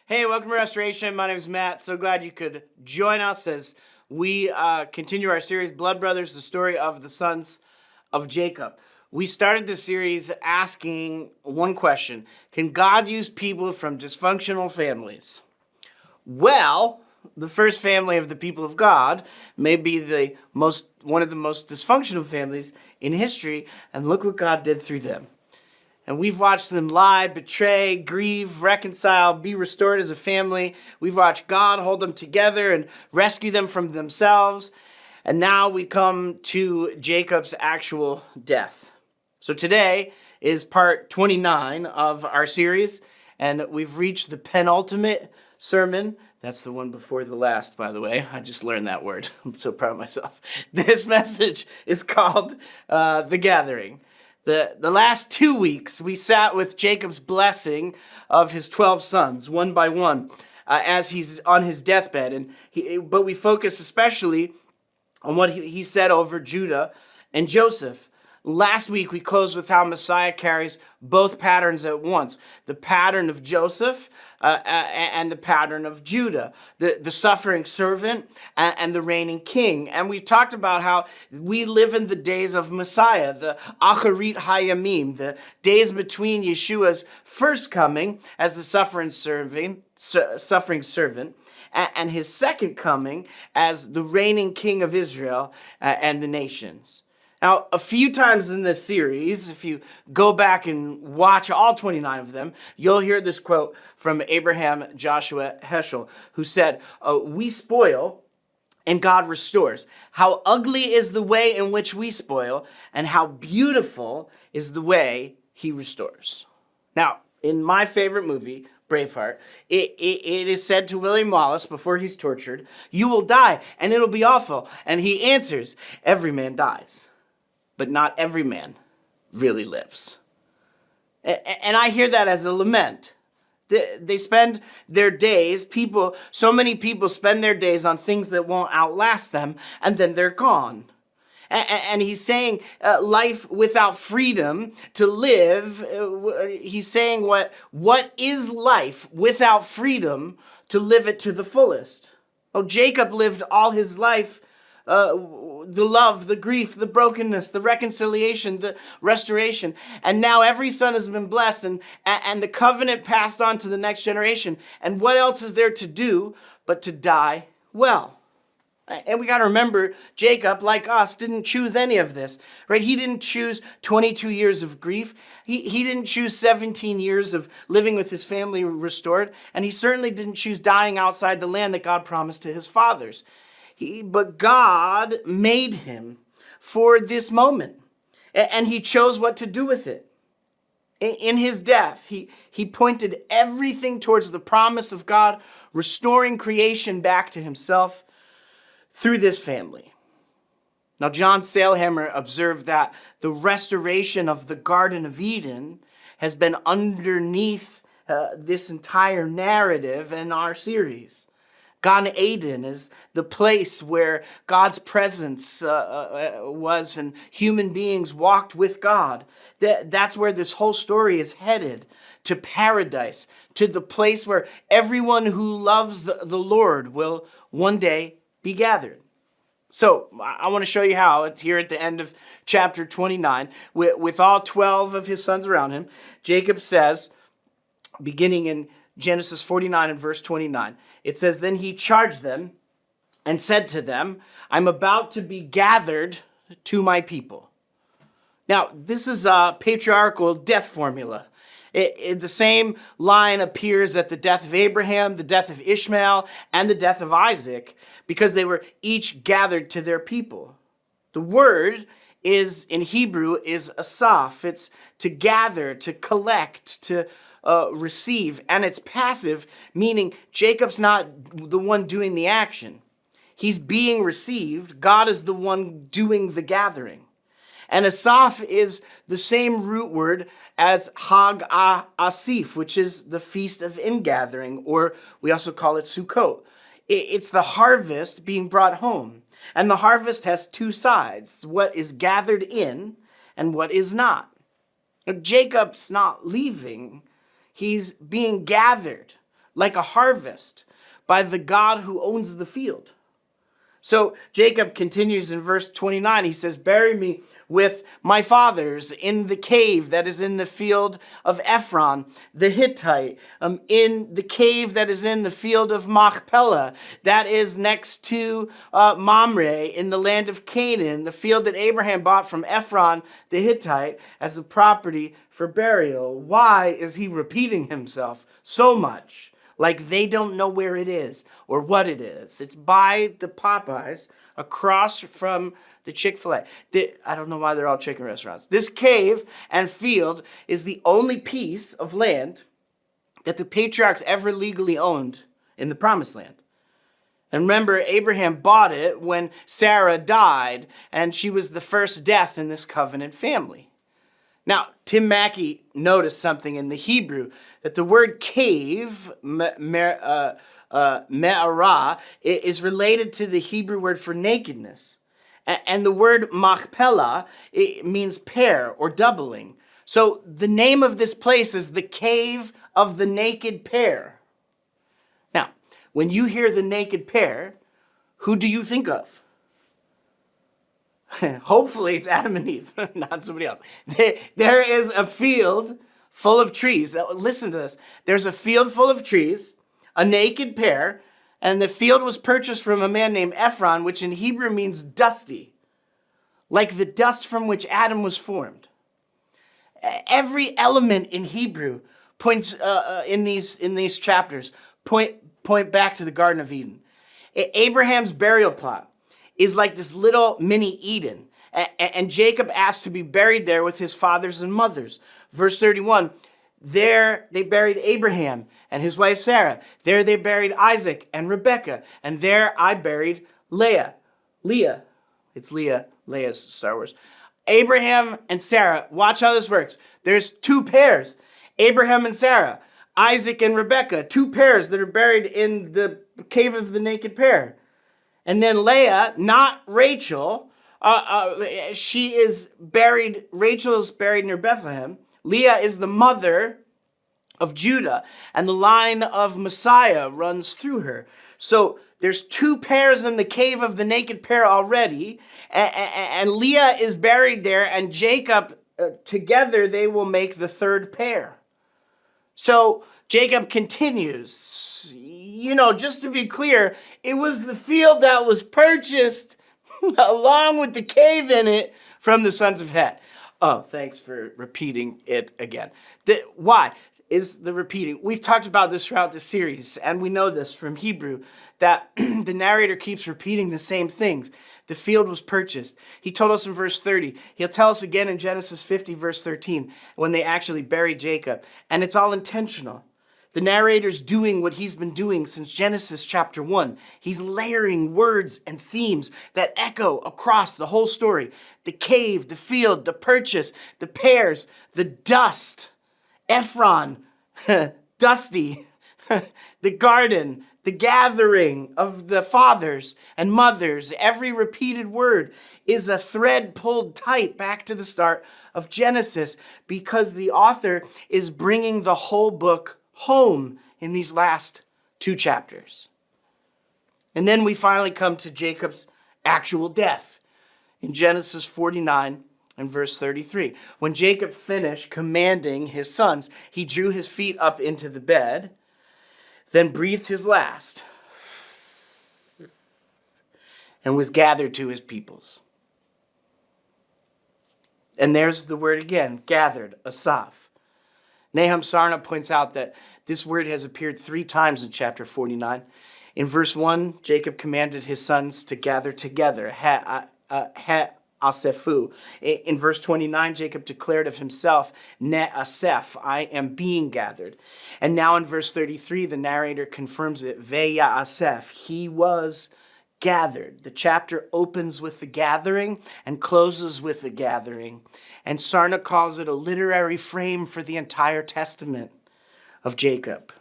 Hey, welcome to Restoration. My name is Matt. So glad you could join us as we continue our series, Blood Brothers, the story of the sons of Jacob. We started this series asking one question: can God use people from dysfunctional families? Well, the first family of the people of God may be one of the most dysfunctional families in history, and look what God did through them. And we've watched them lie, betray, grieve, reconcile, be restored as a family. We've watched God hold them together and rescue them from themselves. And now we come to Jacob's actual death. So today is part 29 of our series, and we've reached the penultimate sermon. That's the one before the last, by the way. I just learned that word. I'm so proud of myself. This message is called The Gathering. The last 2 weeks, we sat with Jacob's blessing of his 12 sons, one by one, as he's on his deathbed. But we focus especially on what he said over Judah and Joseph. Last week, we closed with how Messiah carries both patterns at once. The pattern of Joseph and the pattern of Judah. The suffering servant and the reigning king. And we've talked about how we live in the days of Messiah, the Acharit Hayamim, the days between Yeshua's first coming as the suffering servant, and his second coming as the reigning king of Israel and the nations. Now, a few times in this series, if you go back and watch all 29 of them, you'll hear this quote from Abraham Joshua Heschel, who said, "We spoil and God restores. How ugly is the way in which we spoil, and how beautiful is the way he restores." Now, in my favorite movie, Braveheart, it is said to William Wallace before he's tortured, "You will die, and it'll be awful." And he answers, "Every man dies, but not every man really lives." And I hear that as a lament. They spend their days, so many people spend their days on things that won't outlast them, and then they're gone. And he's saying life without freedom to live. He's saying what is life without freedom to live it to the fullest? Oh, Jacob lived all his life the love, the grief, the brokenness, the reconciliation, the restoration. And now every son has been blessed and the covenant passed on to the next generation. And what else is there to do but to die well? And we got to remember, Jacob, like us, didn't choose any of this, right? He didn't choose 22 years of grief. He didn't choose 17 years of living with his family restored. And he certainly didn't choose dying outside the land that God promised to his fathers. But God made him for this moment, and he chose what to do with it. In his death, he pointed everything towards the promise of God, restoring creation back to himself through this family. Now, John Sailhammer observed that the restoration of the Garden of Eden has been underneath this entire narrative in our series. Gan Eden is the place where God's presence was and human beings walked with God. That's where this whole story is headed, to paradise, to the place where everyone who loves the Lord will one day be gathered. So I want to show you how here at the end of chapter 29, with all 12 of his sons around him. Jacob says, beginning in Genesis 49 and verse 29, it says, "Then he charged them and said to them, I'm about to be gathered to my people." Now, this is a patriarchal death formula. The same line appears at the death of Abraham, the death of Ishmael, and the death of Isaac, because they were each gathered to their people. The word in Hebrew is asaph. It's to gather, to collect, to receive, and it's passive, meaning Jacob's not the one doing the action. He's being received. God is the one doing the gathering. And asaph is the same root word as Hag Asif, which is the feast of ingathering, or we also call it Sukkot. It's the harvest being brought home. And the harvest has two sides, what is gathered in and what is not. Now, Jacob's not leaving. He's being gathered like a harvest by the God who owns the field. So Jacob continues in verse 29. He says, bury me with my fathers in the cave that is in the field of Ephron, the Hittite, in the cave that is in the field of Machpelah, that is next to Mamre in the land of Canaan, the field that Abraham bought from Ephron, the Hittite, as a property for burial. Why is he repeating himself so much? Like they don't know where it is or what it is. It's by the Popeyes across from the Chick-fil-A. I don't know why they're all chicken restaurants. This cave and field is the only piece of land that the patriarchs ever legally owned in the Promised Land. And remember, Abraham bought it when Sarah died, and she was the first death in this covenant family. Now, Tim Mackey noticed something in the Hebrew, that the word cave, me'arah, is related to the Hebrew word for nakedness. And the word Machpelah, it means pair or doubling. So the name of this place is the cave of the naked pair. Now, when you hear the naked pair, who do you think of? Hopefully it's Adam and Eve, not somebody else. There is a field full of trees. Listen to this. There's a field full of trees, a naked pair, and the field was purchased from a man named Ephron, which in Hebrew means dusty, like the dust from which Adam was formed. Every element in Hebrew points in these chapters point back to the Garden of Eden. Abraham's burial plot is like this little mini Eden. And Jacob asked to be buried there with his fathers and mothers. Verse 31, there they buried Abraham and his wife Sarah. There they buried Isaac and Rebekah. And there I buried Leah. It's Leah. Leah's Star Wars. Abraham and Sarah. Watch how this works. There's two pairs. Abraham and Sarah. Isaac and Rebekah. Two pairs that are buried in the cave of the naked pair. And then Leah, not Rachel, she is buried, Rachel is buried near Bethlehem. Leah is the mother of Judah, and the line of Messiah runs through her. So there's two pairs in the cave of the naked pair already, and Leah is buried there, and Jacob, together they will make the third pair. So Jacob continues. Just to be clear, it was the field that was purchased along with the cave in it from the sons of Het. Oh, thanks for repeating it again. Why is the repeating? We've talked about this throughout the series, and we know this from Hebrew, that the narrator keeps repeating the same things. The field was purchased. He told us in verse 30. He'll tell us again in Genesis 50, verse 13, when they actually buried Jacob. And it's all intentional. The narrator's doing what he's been doing since Genesis chapter 1. He's layering words and themes that echo across the whole story. The cave, the field, the purchase, the pairs, the dust, Ephron, dusty, the garden, the gathering of the fathers and mothers. Every repeated word is a thread pulled tight back to the start of Genesis, because the author is bringing the whole book home in these last two chapters. And then we finally come to Jacob's actual death in Genesis 49 and verse 33. When Jacob finished commanding his sons, he drew his feet up into the bed, then breathed his last, and was gathered to his peoples. And there's the word again, gathered, asaph. Nahum Sarna points out that this word has appeared 3 times in chapter 49. In verse 1, Jacob commanded his sons to gather together, asefu. In verse 29, Jacob declared of himself, ne-aseph, I am being gathered. And now in verse 33, the narrator confirms it, ve-ya-aseph, he was gathered. The chapter opens with the gathering and closes with the gathering. And Sarna calls it a literary frame for the entire testament of Jacob.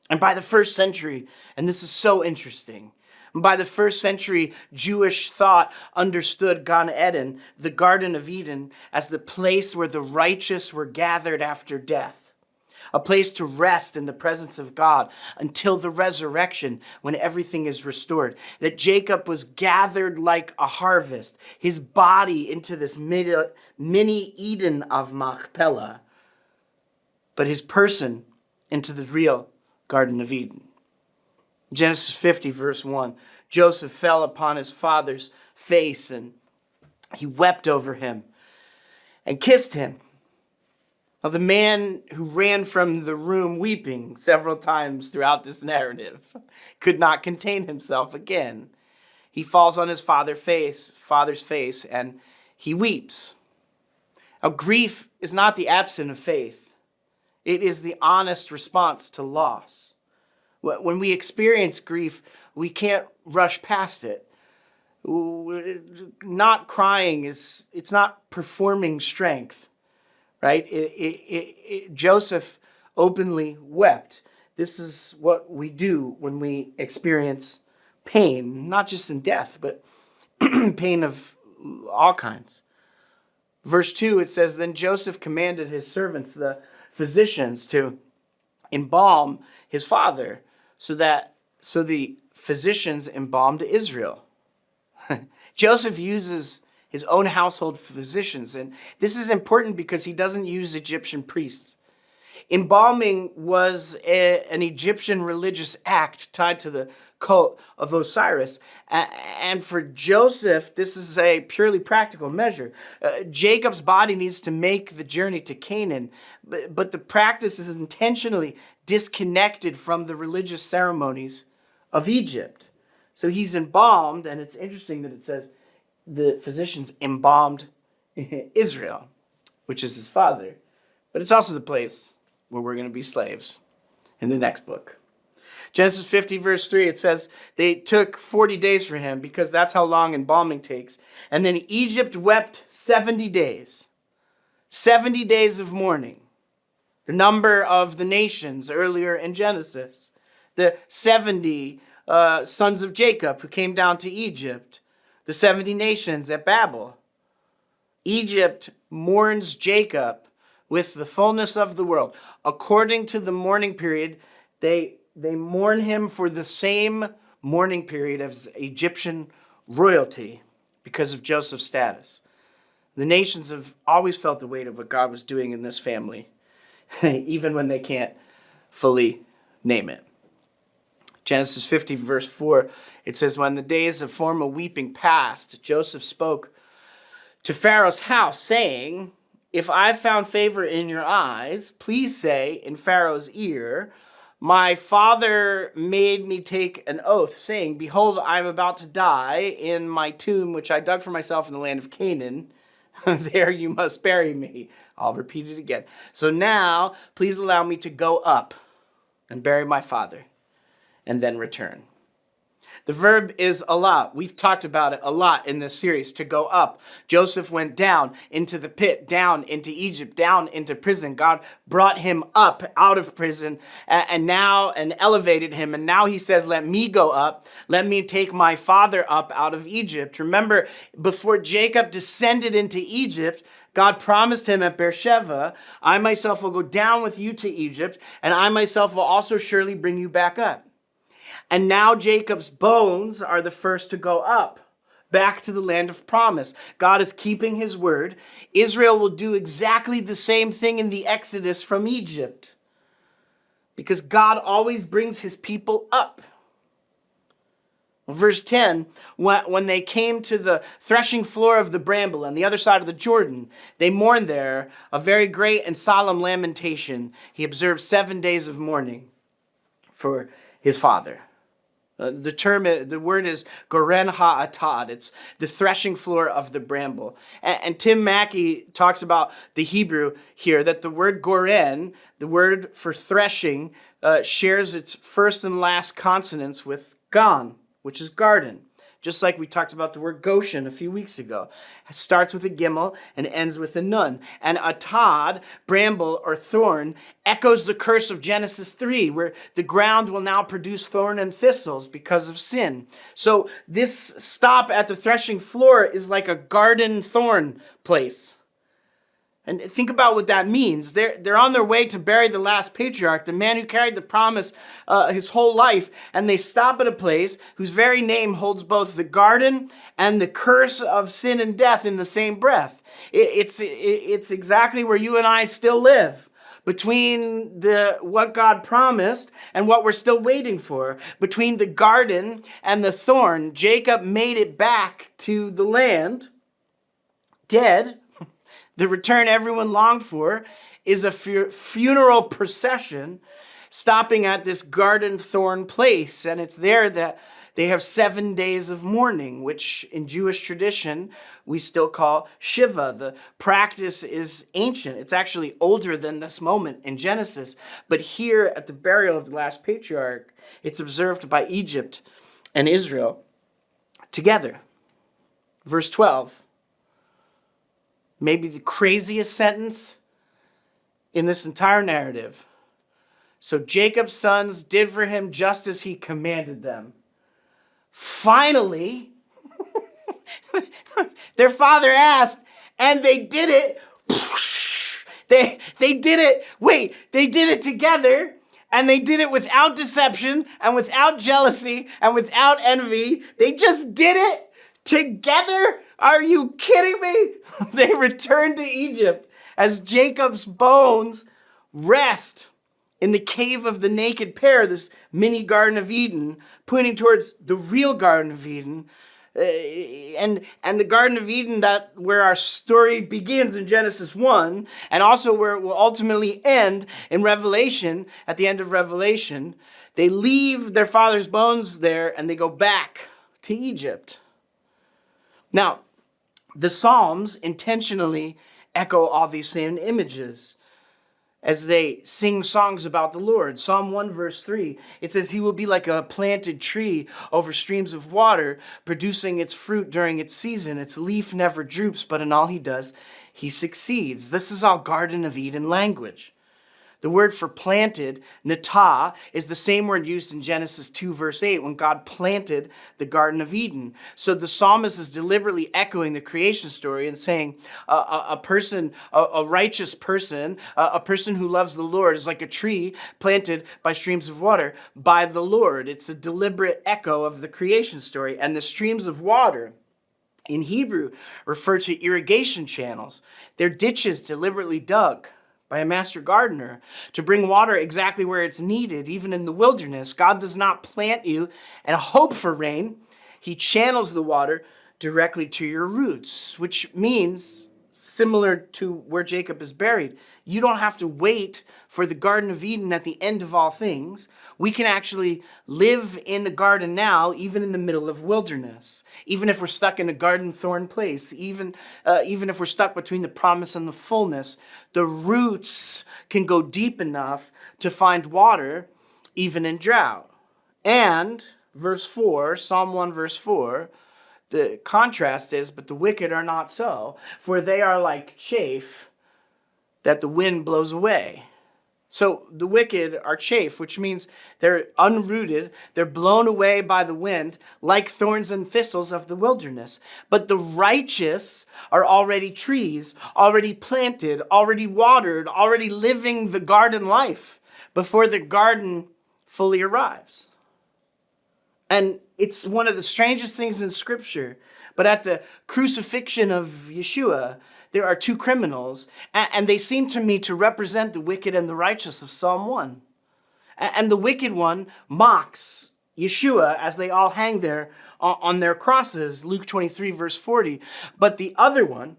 And by the first century, and this is so interesting, by the first century, Jewish thought understood Gan Eden, the Garden of Eden, as the place where the righteous were gathered after death. a place to rest in the presence of God until the resurrection when everything is restored. That Jacob was gathered like a harvest, his body into this mini Eden of Machpelah, but his person into the real Garden of Eden. Genesis 50, verse 1, Joseph fell upon his father's face and he wept over him and kissed him. Now, the man who ran from the room weeping several times throughout this narrative could not contain himself again. He falls on his father's face, and he weeps. Now, grief is not the absence of faith. It is the honest response to loss. When we experience grief, we can't rush past it. Not crying it's not performing strength. Right? Joseph openly wept. This is what we do when we experience pain, not just in death, but pain of all kinds. Verse 2, it says, Then Joseph commanded his servants, the physicians, to embalm his father, so the physicians embalmed Israel. Joseph uses his own household physicians. And this is important because he doesn't use Egyptian priests. Embalming was an Egyptian religious act tied to the cult of Osiris. And for Joseph, this is a purely practical measure. Jacob's body needs to make the journey to Canaan, but the practice is intentionally disconnected from the religious ceremonies of Egypt. So he's embalmed, and it's interesting that it says, the physicians embalmed Israel, which is his father. But it's also the place where we're going to be slaves in the next book. Genesis 50, verse 3, it says, they took 40 days for him because that's how long embalming takes. And then Egypt wept 70 days. 70 days of mourning. The number of the nations earlier in Genesis. The 70 sons of Jacob who came down to Egypt. The 70 nations at Babel. Egypt mourns Jacob with the fullness of the world. According to the mourning period, they mourn him for the same mourning period as Egyptian royalty because of Joseph's status. The nations have always felt the weight of what God was doing in this family, even when they can't fully name it. Genesis 50, verse 4, it says, When the days of formal weeping passed, Joseph spoke to Pharaoh's house, saying, If I found favor in your eyes, please say in Pharaoh's ear, My father made me take an oath, saying, Behold, I am about to die in my tomb, which I dug for myself in the land of Canaan. There you must bury me. I'll repeat it again. So now, please allow me to go up and bury my father, and then return. The verb is alah. We've talked about it a lot in this series, to go up. Joseph went down into the pit, down into Egypt, down into prison. God brought him up out of prison and elevated him. And now he says, let me go up. Let me take my father up out of Egypt. Remember, before Jacob descended into Egypt, God promised him at Beersheba, I myself will go down with you to Egypt, and I myself will also surely bring you back up. And now Jacob's bones are the first to go up, back to the land of promise. God is keeping his word. Israel will do exactly the same thing in the Exodus from Egypt, because God always brings his people up. Verse 10, when they came to the threshing floor of the bramble on the other side of the Jordan, they mourned there a very great and solemn lamentation. He observed 7 days of mourning for his father. The word is goren ha'atad. It's the threshing floor of the bramble. And Tim Mackey talks about the Hebrew here, that the word goren, the word for threshing, shares its first and last consonants with gan, which is garden. Just like we talked about the word Goshen a few weeks ago. It starts with a gimel and ends with a nun. And atad, bramble or thorn, echoes the curse of Genesis 3, where the ground will now produce thorn and thistles because of sin. So this stop at the threshing floor is like a garden thorn place. And think about what that means. They're on their way to bury the last patriarch, the man who carried the promise his whole life. And they stop at a place whose very name holds both the garden and the curse of sin and death in the same breath. It's exactly where you and I still live. Between what God promised and what we're still waiting for. Between the garden and the thorn. Jacob made it back to the land, dead. The return everyone longed for is a funeral procession stopping at this garden thorn place. And it's there that they have 7 days of mourning, which in Jewish tradition we still call Shiva. The practice is ancient. It's actually older than this moment in Genesis. But here at the burial of the last patriarch, it's observed by Egypt and Israel together. Verse 12. Maybe the craziest sentence in this entire narrative. So Jacob's sons did for him just as he commanded them. Finally, their father asked, and they did it. They did it. Wait, they did it together, and they did it without deception and without jealousy and without envy. They just did it together? Are you kidding me? They returned to Egypt as Jacob's bones rest in the cave of the naked pair, this mini Garden of Eden, pointing towards the real Garden of Eden. And the Garden of Eden, that where our story begins in Genesis 1, and also where it will ultimately end in Revelation, at the end of Revelation. They leave their father's bones there and they go back to Egypt. Now, the Psalms intentionally echo all these same images as they sing songs about the Lord. Psalm 1 verse 3, it says, he will be like a planted tree over streams of water, producing its fruit during its season. Its leaf never droops, but in all he does, he succeeds. This is all Garden of Eden language. The word for planted, natah, is the same word used in Genesis 2 verse 8 when God planted the Garden of Eden. So the psalmist is deliberately echoing the creation story and saying a righteous person, a person who loves the Lord is like a tree planted by streams of water by the Lord. It's a deliberate echo of the creation story. And the streams of water in Hebrew refer to irrigation channels. They're ditches deliberately dug by a master gardener to bring water exactly where it's needed, even in the wilderness. God does not plant you and hope for rain. He channels the water directly to your roots, which means, similar to where Jacob is buried, you don't have to wait for the Garden of Eden at the end of all things. We can actually live in the garden now, even in the middle of wilderness. Even if we're stuck in a garden thorn place, even if we're stuck between the promise and the fullness, the roots can go deep enough to find water, even in drought. And verse 4, Psalm 1 verse 4, the contrast is, but the wicked are not so, for they are like chaff that the wind blows away. So the wicked are chaff, which means they're unrooted, they're blown away by the wind like thorns and thistles of the wilderness. But the righteous are already trees, already planted, already watered, already living the garden life before the garden fully arrives. And it's one of the strangest things in Scripture. But at the crucifixion of Yeshua, there are two criminals. And they seem to me to represent the wicked and the righteous of Psalm 1. And the wicked one mocks Yeshua as they all hang there on their crosses, Luke 23, verse 40. But the other one,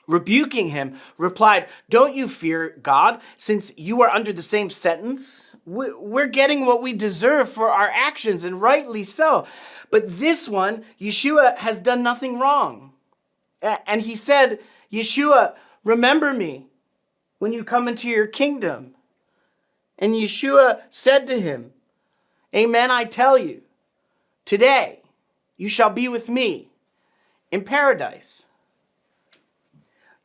rebuking him, replied, don't you fear God, since you are under the same sentence? We're getting what we deserve for our actions, and rightly so. But this one, Yeshua, has done nothing wrong. And he said, Yeshua, remember me when you come into your kingdom. And Yeshua said to him, amen, I tell you, today you shall be with me in paradise.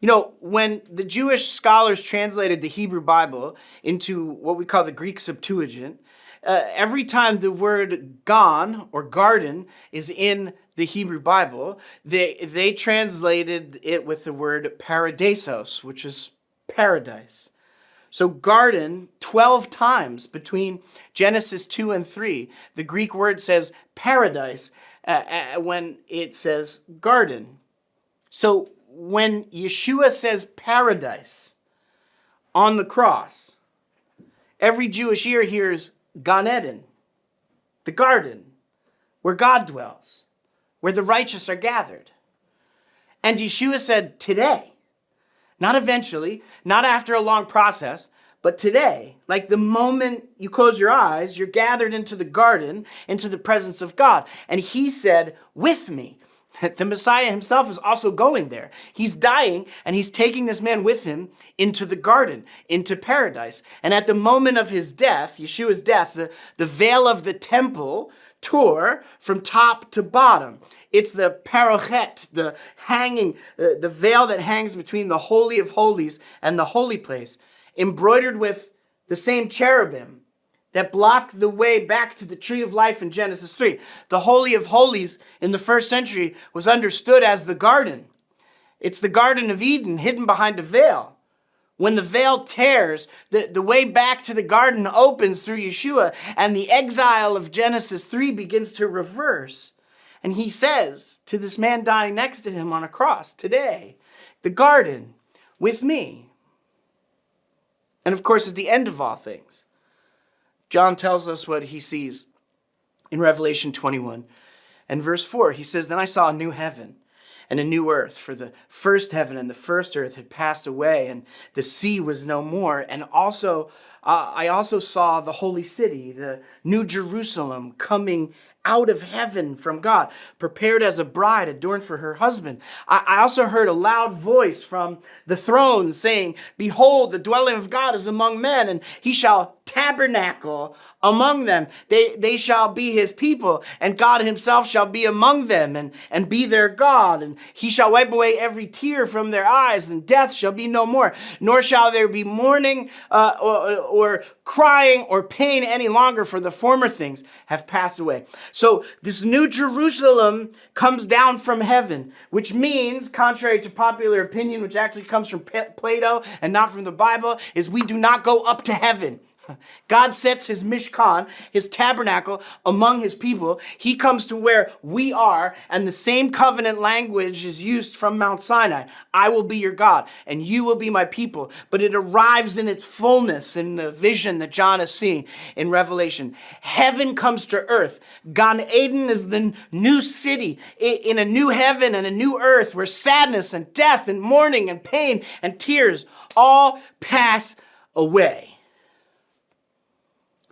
You know, when the Jewish scholars translated the Hebrew Bible into what we call the Greek Septuagint, every time the word gan or garden is in the Hebrew Bible, they translated it with the word paradisos, which is paradise. So garden, 12 times between Genesis 2 and 3, the Greek word says paradise when it says garden. So when Yeshua says paradise on the cross, every Jewish ear hears Gan Eden, the garden, where God dwells, where the righteous are gathered. And Yeshua said, today, not eventually, not after a long process, but today, like the moment you close your eyes, you're gathered into the garden, into the presence of God. And he said, with me. The Messiah himself is also going there. He's dying, and he's taking this man with him into the garden, into paradise. And at the moment of his death, Yeshua's death, the veil of the temple tore from top to bottom. It's the parochet, the hanging, the veil that hangs between the Holy of Holies and the holy place, embroidered with the same cherubim that blocked the way back to the tree of life in Genesis 3. The Holy of Holies in the first century was understood as the garden. It's the Garden of Eden hidden behind a veil. When the veil tears, the way back to the garden opens through Yeshua, and the exile of Genesis 3 begins to reverse. And he says to this man dying next to him on a cross, today, the garden with me. And of course, at the end of all things, John tells us what he sees in Revelation 21 and verse 4. He says, then I saw a new heaven and a new earth, for the first heaven and the first earth had passed away, and the sea was no more. And I also saw the holy city, the New Jerusalem, coming out of heaven from God, prepared as a bride adorned for her husband. I also heard a loud voice from the throne saying, behold, the dwelling of God is among men, and he shall tabernacle among them. They shall be his people, and God himself shall be among them and be their God. And he shall wipe away every tear from their eyes, and death shall be no more. Nor shall there be mourning or crying or pain any longer, for the former things have passed away. So this New Jerusalem comes down from heaven, which means, contrary to popular opinion, which actually comes from Plato and not from the Bible, is we do not go up to heaven. God sets his mishkan, his tabernacle, among his people. He comes to where we are, and the same covenant language is used from Mount Sinai. I will be your God, and you will be my people. But it arrives in its fullness in the vision that John is seeing in Revelation. Heaven comes to earth. Gan Eden is the new city in a new heaven and a new earth where sadness and death and mourning and pain and tears all pass away.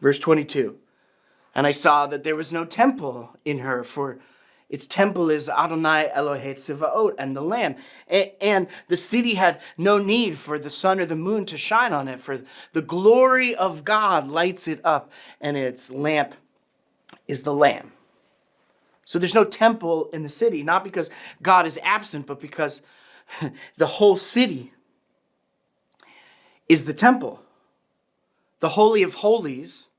Verse 22, and I saw that there was no temple in her, for its temple is Adonai Elohei Tzivaot, and the Lamb. And the city had no need for the sun or the moon to shine on it, for the glory of God lights it up, and its lamp is the Lamb. So there's no temple in the city, not because God is absent, but because the whole city is the temple. The Holy of Holies,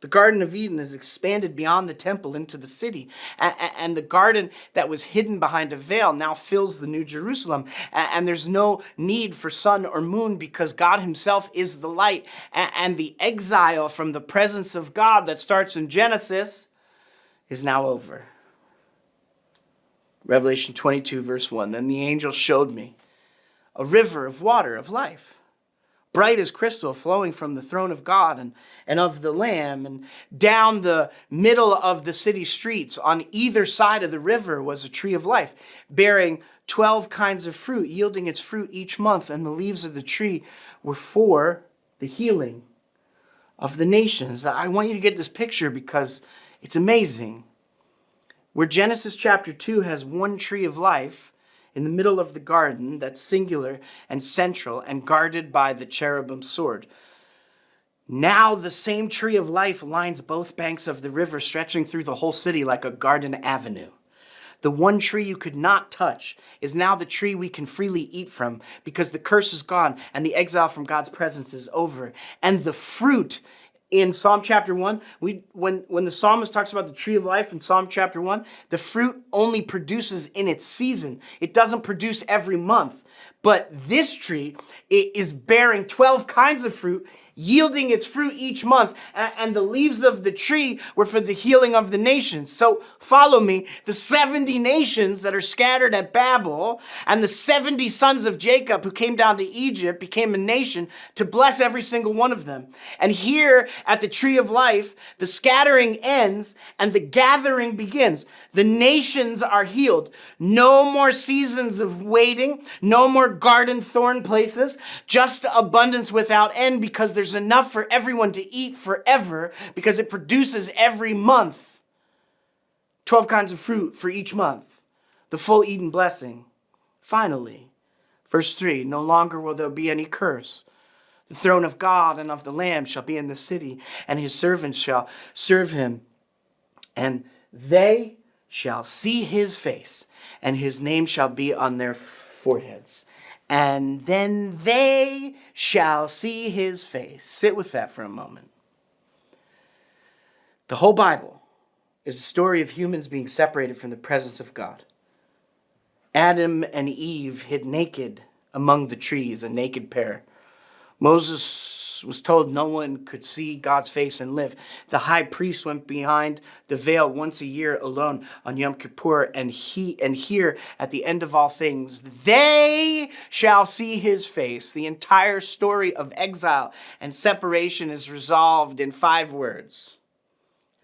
the Garden of Eden, is expanded beyond the temple into the city. And the garden that was hidden behind a veil now fills the New Jerusalem. And there's no need for sun or moon because God himself is the light. And the exile from the presence of God that starts in Genesis is now over. Revelation 22, verse 1. Then the angel showed me a river of water of life, bright as crystal, flowing from the throne of God and of the Lamb. And down the middle of the city streets, on either side of the river, was a tree of life, bearing 12 kinds of fruit, yielding its fruit each month. And the leaves of the tree were for the healing of the nations. I want you to get this picture because it's amazing. Where Genesis chapter 2 has one tree of life, in the middle of the garden that's singular and central and guarded by the cherubim sword. Now the same tree of life lines both banks of the river, stretching through the whole city like a garden avenue. The one tree you could not touch is now the tree we can freely eat from because the curse is gone and the exile from God's presence is over. And the fruit in Psalm chapter 1, when the psalmist talks about the tree of life in Psalm chapter 1, the fruit only produces in its season. It doesn't produce every month. But this tree is bearing 12 kinds of fruit, yielding its fruit each month. And the leaves of the tree were for the healing of the nations. So follow me. The 70 nations that are scattered at Babel and the 70 sons of Jacob who came down to Egypt became a nation to bless every single one of them. And here at the tree of life, the scattering ends and the gathering begins. The nations are healed. No more seasons of waiting. No more garden thorn places. Just abundance without end because there's enough for everyone to eat forever because it produces every month 12 kinds of fruit for each month. The full Eden blessing. Finally, verse 3, no longer will there be any curse. The throne of God and of the Lamb shall be in the city, and his servants shall serve him. And they shall see his face, and his name shall be on their foreheads. And then they shall see his face. Sit with that for a moment. The whole Bible is a story of humans being separated from the presence of God. Adam and Eve hid naked among the trees, a naked pair. Moses was told no one could see God's face and live. The high priest went behind the veil once a year alone on Yom Kippur, and here at the end of all things, they shall see his face. The entire story of exile and separation is resolved in 5 words.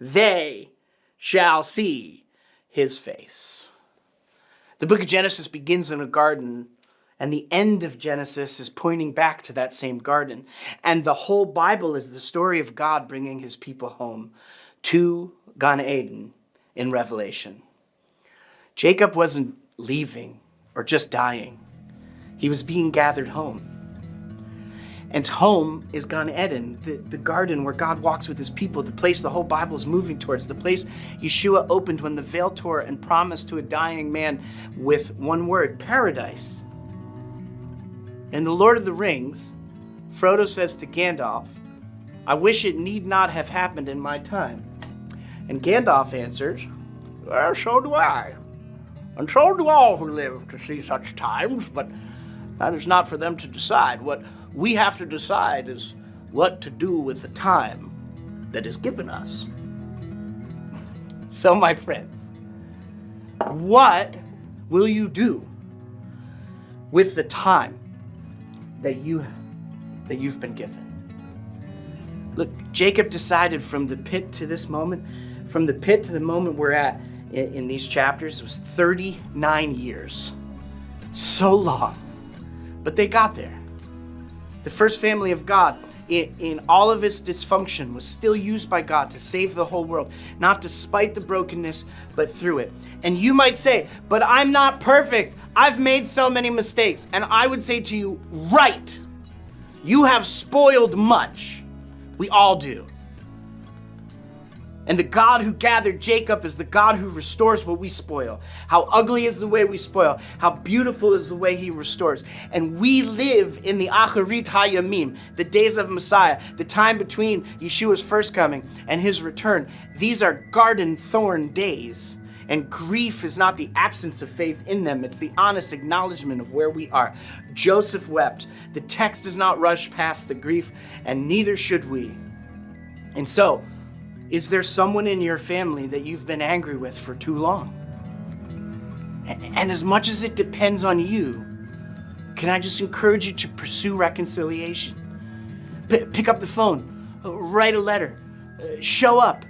They shall see his face. The book of Genesis begins in a garden, and the end of Genesis is pointing back to that same garden. And the whole Bible is the story of God bringing his people home to Gan Eden in Revelation. Jacob wasn't leaving or just dying. He was being gathered home. And home is Gan Eden, the garden where God walks with his people, the place the whole Bible is moving towards, the place Yeshua opened when the veil tore and promised to a dying man with one word, paradise. In The Lord of the Rings, Frodo says to Gandalf, I wish it need not have happened in my time. And Gandalf answers, well, so do I. And so do all who live to see such times, but that is not for them to decide. What we have to decide is what to do with the time that is given us. So, my friends, what will you do with the time that you've been given? Look, Jacob decided from the pit to this moment, from the pit to the moment we're at in these chapters, it was 39 years. So long. But they got there. The first family of God, in all of its dysfunction, was still used by God to save the whole world, not despite the brokenness, but through it. And you might say, but I'm not perfect. I've made so many mistakes. And I would say to you, right, you have spoiled much. We all do. And the God who gathered Jacob is the God who restores what we spoil. How ugly is the way we spoil. How beautiful is the way he restores. And we live in the Acharit HaYamim, the days of Messiah, the time between Yeshua's first coming and his return. These are garden thorn days. And grief is not the absence of faith in them. It's the honest acknowledgement of where we are. Joseph wept. The text does not rush past the grief, and neither should we. And so, is there someone in your family that you've been angry with for too long? And as much as it depends on you, can I just encourage you to pursue reconciliation? Pick up the phone, write a letter, show up.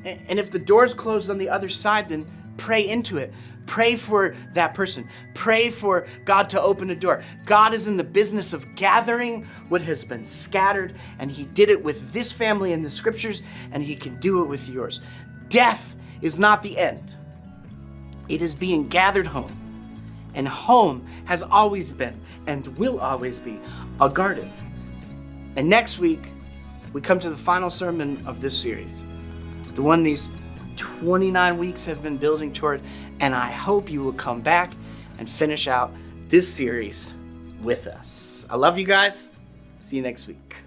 And if the door's closed on the other side, then pray into it. Pray for that person. Pray for God to open a door. God is in the business of gathering what has been scattered, and he did it with this family in the scriptures, and he can do it with yours. Death is not the end. It is being gathered home. And home has always been and will always be a garden. And next week, we come to the final sermon of this series. The one these 29 weeks have been building toward, and I hope you will come back and finish out this series with us. I love you guys. See you next week.